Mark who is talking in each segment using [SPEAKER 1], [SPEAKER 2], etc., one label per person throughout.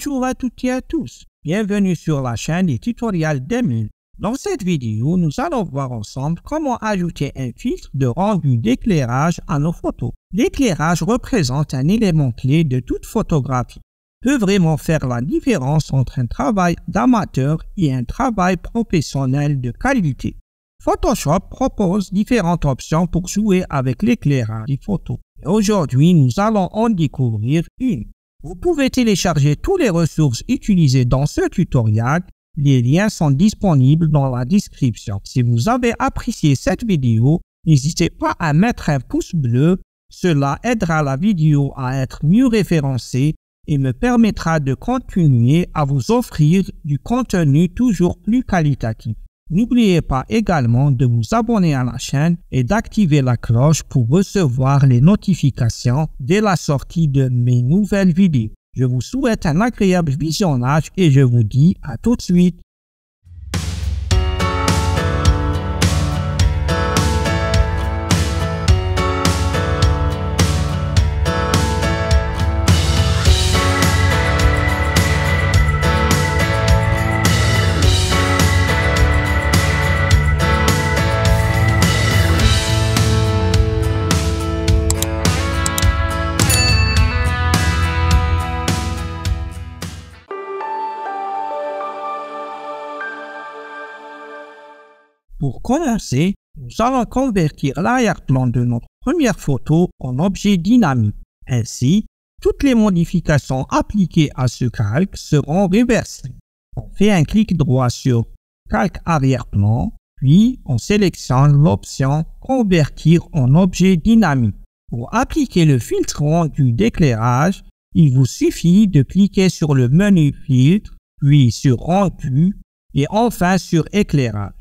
[SPEAKER 1] Bonjour à toutes et à tous, bienvenue sur la chaîne des tutoriels d'Emile. Dans cette vidéo, nous allons voir ensemble comment ajouter un filtre de rendu d'éclairage à nos photos. L'éclairage représente un élément clé de toute photographie. Il peut vraiment faire la différence entre un travail d'amateur et un travail professionnel de qualité. Photoshop propose différentes options pour jouer avec l'éclairage des photos. Et aujourd'hui, nous allons en découvrir une. Vous pouvez télécharger toutes les ressources utilisées dans ce tutoriel. Les liens sont disponibles dans la description. Si vous avez apprécié cette vidéo, n'hésitez pas à mettre un pouce bleu. Cela aidera la vidéo à être mieux référencée et me permettra de continuer à vous offrir du contenu toujours plus qualitatif. N'oubliez pas également de vous abonner à la chaîne et d'activer la cloche pour recevoir les notifications dès la sortie de mes nouvelles vidéos. Je vous souhaite un agréable visionnage et je vous dis à tout de suite. Pour commencer, nous allons convertir l'arrière-plan de notre première photo en objet dynamique. Ainsi, toutes les modifications appliquées à ce calque seront réversées. On fait un clic droit sur Calque arrière-plan, puis on sélectionne l'option Convertir en objet dynamique. Pour appliquer le filtre rendu d'éclairage, il vous suffit de cliquer sur le menu Filtre, puis sur Rendu et enfin sur Éclairage.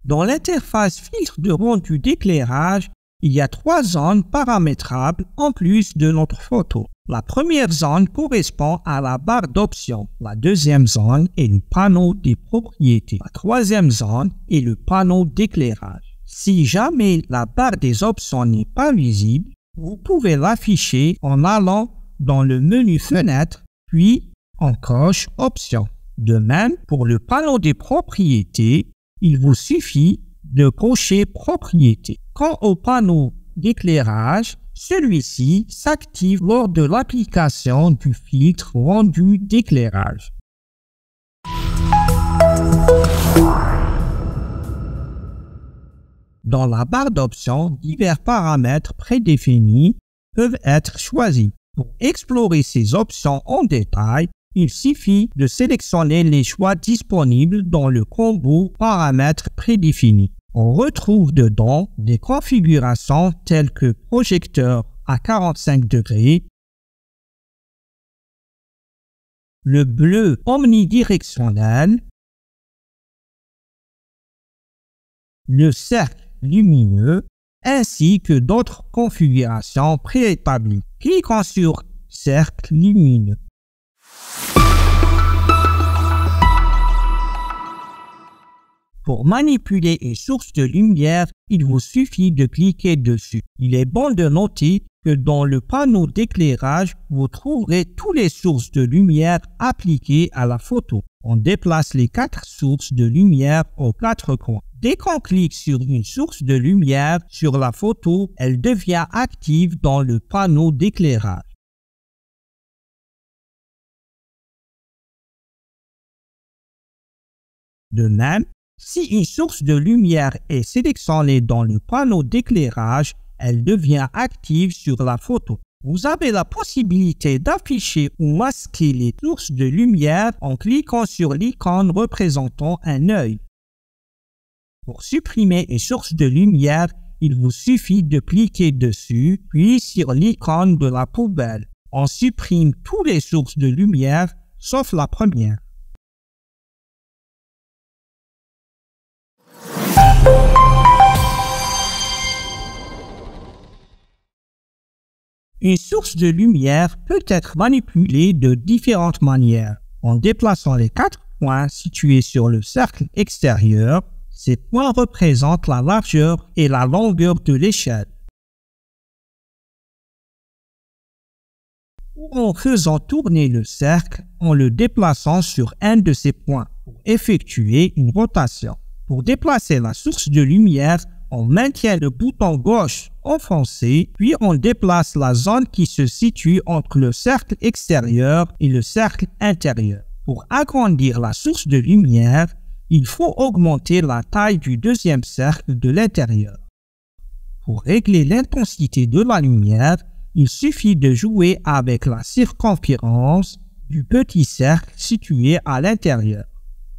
[SPEAKER 1] Dans l'interface filtre de rendu d'éclairage, il y a 3 zones paramétrables en plus de notre photo. La première zone correspond à la barre d'options. La deuxième zone est le panneau des propriétés. La troisième zone est le panneau d'éclairage. Si jamais la barre des options n'est pas visible, vous pouvez l'afficher en allant dans le menu Fenêtre, puis en coche Options. De même, pour le panneau des propriétés, il vous suffit de cocher Propriétés. Quant au panneau d'éclairage, celui-ci s'active lors de l'application du filtre rendu d'éclairage. Dans la barre d'options, divers paramètres prédéfinis peuvent être choisis. Pour explorer ces options en détail, il suffit de sélectionner les choix disponibles dans le combo Paramètres prédéfinis. On retrouve dedans des configurations telles que projecteur à 45 degrés, le bleu omnidirectionnel, le cercle lumineux, ainsi que d'autres configurations préétablies. Cliquons sur Cercle lumineux. Pour manipuler une source de lumière, il vous suffit de cliquer dessus. Il est bon de noter que dans le panneau d'éclairage, vous trouverez toutes les sources de lumière appliquées à la photo. On déplace les 4 sources de lumière aux 4 coins. Dès qu'on clique sur une source de lumière sur la photo, elle devient active dans le panneau d'éclairage. De même, si une source de lumière est sélectionnée dans le panneau d'éclairage, elle devient active sur la photo. Vous avez la possibilité d'afficher ou masquer les sources de lumière en cliquant sur l'icône représentant un œil. Pour supprimer une source de lumière, il vous suffit de cliquer dessus, puis sur l'icône de la poubelle. On supprime toutes les sources de lumière, sauf la première. Une source de lumière peut être manipulée de différentes manières. En déplaçant les 4 points situés sur le cercle extérieur, Ces points représentent la largeur et la longueur de l'échelle. En faisant tourner le cercle en le déplaçant sur un de ces points pour effectuer une rotation. Pour déplacer la source de lumière, on maintient le bouton gauche enfoncé, puis on déplace la zone qui se situe entre le cercle extérieur et le cercle intérieur. Pour agrandir la source de lumière, il faut augmenter la taille du deuxième cercle de l'intérieur. Pour régler l'intensité de la lumière, il suffit de jouer avec la circonférence du petit cercle situé à l'intérieur.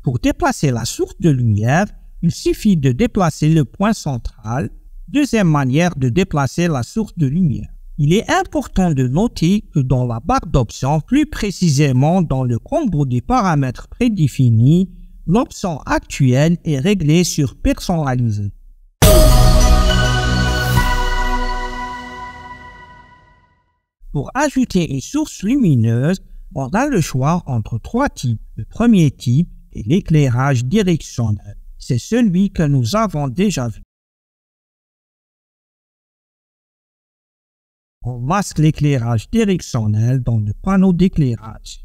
[SPEAKER 1] Pour déplacer la source de lumière, il suffit de déplacer le point central. Deuxième manière de déplacer la source de lumière. Il est important de noter que dans la barre d'options, plus précisément dans le combo des paramètres prédéfinis, l'option actuelle est réglée sur Personnaliser. Pour ajouter une source lumineuse, on a le choix entre trois types. Le premier type est l'éclairage directionnel. C'est celui que nous avons déjà vu. On masque l'éclairage directionnel dans le panneau d'éclairage.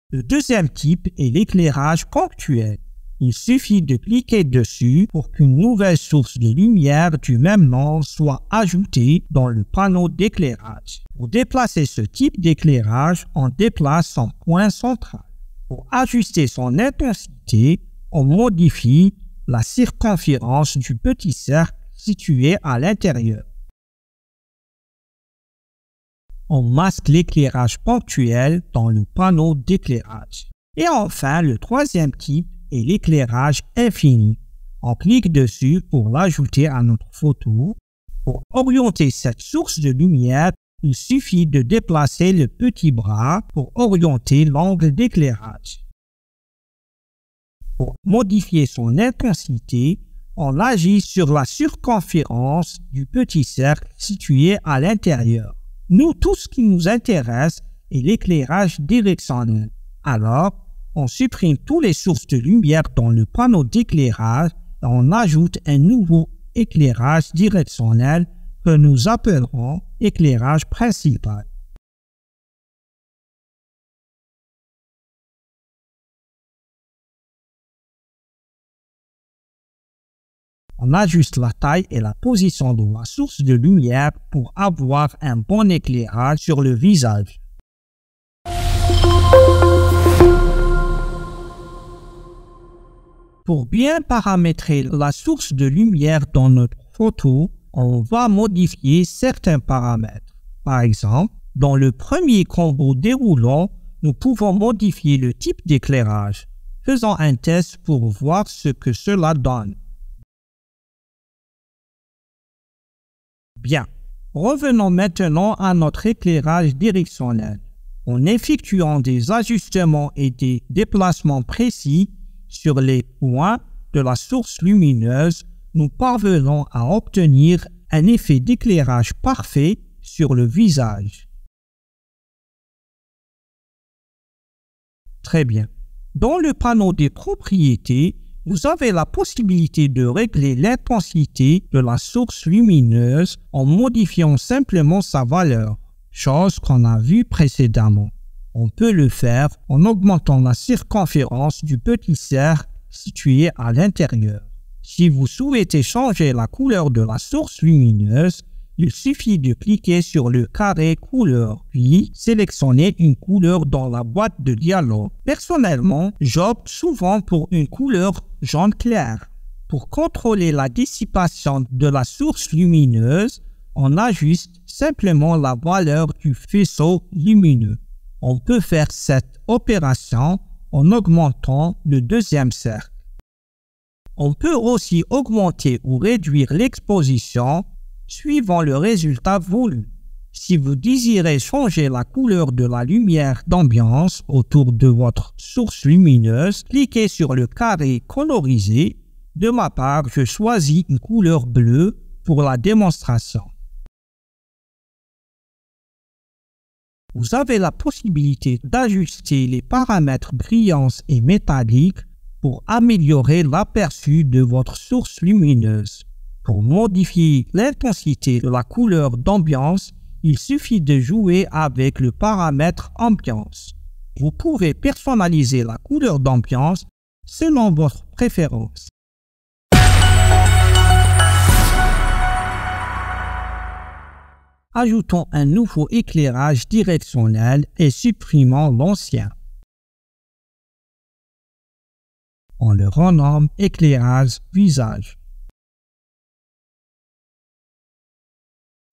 [SPEAKER 1] Le deuxième type est l'éclairage ponctuel. Il suffit de cliquer dessus pour qu'une nouvelle source de lumière du même nom soit ajoutée dans le panneau d'éclairage. Pour déplacer ce type d'éclairage, on déplace son point central. Pour ajuster son intensité, on modifie la circonférence du petit cercle situé à l'intérieur. On masque l'éclairage ponctuel dans le panneau d'éclairage. Et enfin, le troisième type est l'éclairage infini. On clique dessus pour l'ajouter à notre photo. Pour orienter cette source de lumière, il suffit de déplacer le petit bras pour orienter l'angle d'éclairage. Pour modifier son intensité, on agit sur la circonférence du petit cercle situé à l'intérieur. Nous, tout ce qui nous intéresse est l'éclairage directionnel. Alors, on supprime toutes les sources de lumière dans le panneau d'éclairage et on ajoute un nouveau éclairage directionnel que nous appellerons éclairage principal. On ajuste la taille et la position de la source de lumière pour avoir un bon éclairage sur le visage. Pour bien paramétrer la source de lumière dans notre photo, on va modifier certains paramètres. Par exemple, dans le premier combo déroulant, nous pouvons modifier le type d'éclairage. Faisons un test pour voir ce que cela donne. Bien, revenons maintenant à notre éclairage directionnel. En effectuant des ajustements et des déplacements précis sur les points de la source lumineuse, nous parvenons à obtenir un effet d'éclairage parfait sur le visage. Très bien. Dans le panneau des propriétés, vous avez la possibilité de régler l'intensité de la source lumineuse en modifiant simplement sa valeur, chose qu'on a vue précédemment. On peut le faire en augmentant la circonférence du petit cercle situé à l'intérieur. Si vous souhaitez changer la couleur de la source lumineuse, il suffit de cliquer sur le carré couleur, puis sélectionner une couleur dans la boîte de dialogue. Personnellement, j'opte souvent pour une couleur jaune clair. Pour contrôler la dissipation de la source lumineuse, on ajuste simplement la valeur du faisceau lumineux. On peut faire cette opération en augmentant le deuxième cercle. On peut aussi augmenter ou réduire l'exposition suivant le résultat voulu. Si vous désirez changer la couleur de la lumière d'ambiance autour de votre source lumineuse, cliquez sur le carré colorisé. De ma part, je choisis une couleur bleue pour la démonstration. Vous avez la possibilité d'ajuster les paramètres brillance et métallique pour améliorer l'aperçu de votre source lumineuse. Pour modifier l'intensité de la couleur d'ambiance, il suffit de jouer avec le paramètre ambiance. Vous pouvez personnaliser la couleur d'ambiance selon votre préférence. Ajoutons un nouveau éclairage directionnel et supprimons l'ancien. On le renomme éclairage visage.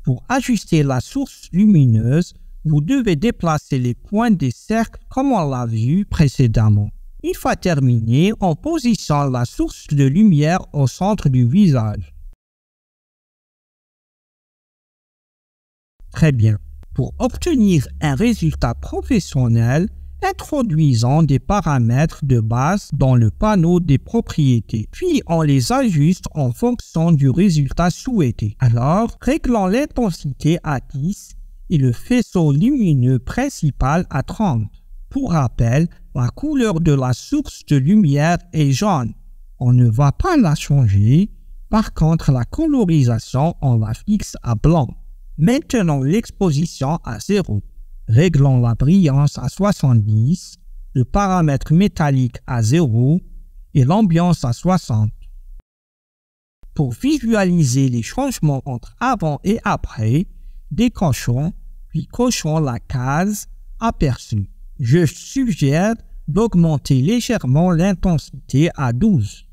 [SPEAKER 1] Pour ajuster la source lumineuse, vous devez déplacer les points des cercles comme on l'a vu précédemment. Il faut terminer en positionnant la source de lumière au centre du visage. Très bien. Pour obtenir un résultat professionnel, introduisons des paramètres de base dans le panneau des propriétés, puis on les ajuste en fonction du résultat souhaité. Alors, réglons l'intensité à 10 et le faisceau lumineux principal à 30. Pour rappel, la couleur de la source de lumière est jaune. On ne va pas la changer, par contre la colorisation, on la fixe à blanc. Maintenant l'exposition à 0. Réglons la brillance à 70, le paramètre métallique à 0 et l'ambiance à 60. Pour visualiser les changements entre avant et après, décochons puis cochons la case Aperçu. Je suggère d'augmenter légèrement l'intensité à 12.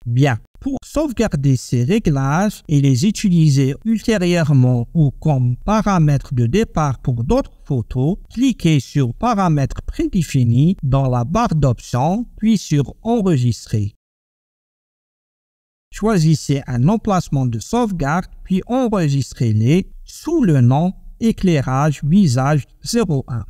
[SPEAKER 1] Bien. Pour sauvegarder ces réglages et les utiliser ultérieurement ou comme paramètres de départ pour d'autres photos, cliquez sur Paramètres prédéfinis dans la barre d'options, puis sur Enregistrer. Choisissez un emplacement de sauvegarde, puis enregistrez-les sous le nom Éclairage visage 01.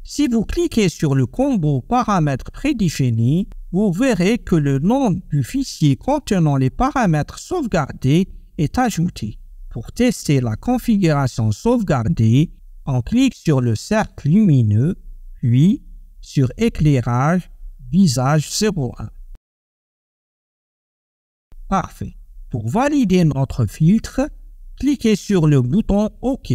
[SPEAKER 1] Si vous cliquez sur le combo Paramètres prédéfinis, vous verrez que le nom du fichier contenant les paramètres sauvegardés est ajouté. Pour tester la configuration sauvegardée, on clique sur le cercle lumineux, puis sur Éclairage visage 01. Parfait. Pour valider notre filtre, cliquez sur le bouton OK.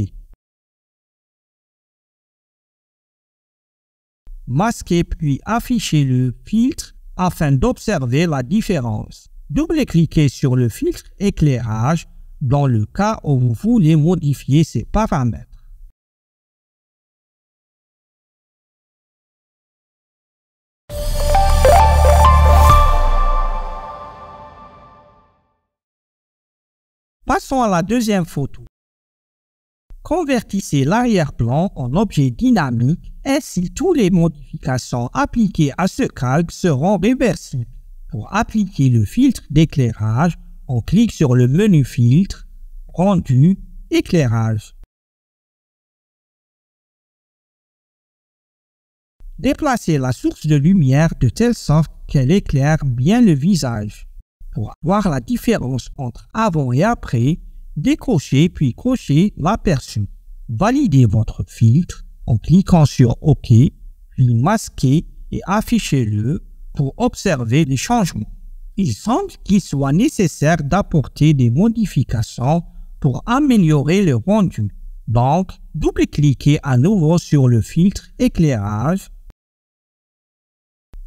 [SPEAKER 1] Masquez puis affichez le filtre afin d'observer la différence. Double-cliquez sur le filtre éclairage dans le cas où vous voulez modifier ces paramètres. Passons à la deuxième photo. Convertissez l'arrière-plan en objet dynamique, ainsi toutes les modifications appliquées à ce calque seront réversibles. Pour appliquer le filtre d'éclairage, on clique sur le menu Filtre, Rendu, Éclairage. Déplacez la source de lumière de telle sorte qu'elle éclaire bien le visage. Pour voir la différence entre avant et après, décrochez puis cochez l'aperçu. Validez votre filtre en cliquant sur OK, puis masquez et affichez-le pour observer les changements. Il semble qu'il soit nécessaire d'apporter des modifications pour améliorer le rendu. Donc, double-cliquez à nouveau sur le filtre éclairage,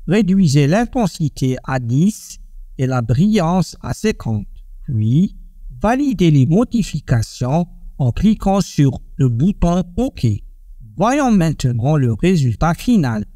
[SPEAKER 1] réduisez l'intensité à 10 et la brillance à 50, puis validez les modifications en cliquant sur le bouton OK. Voyons maintenant le résultat final.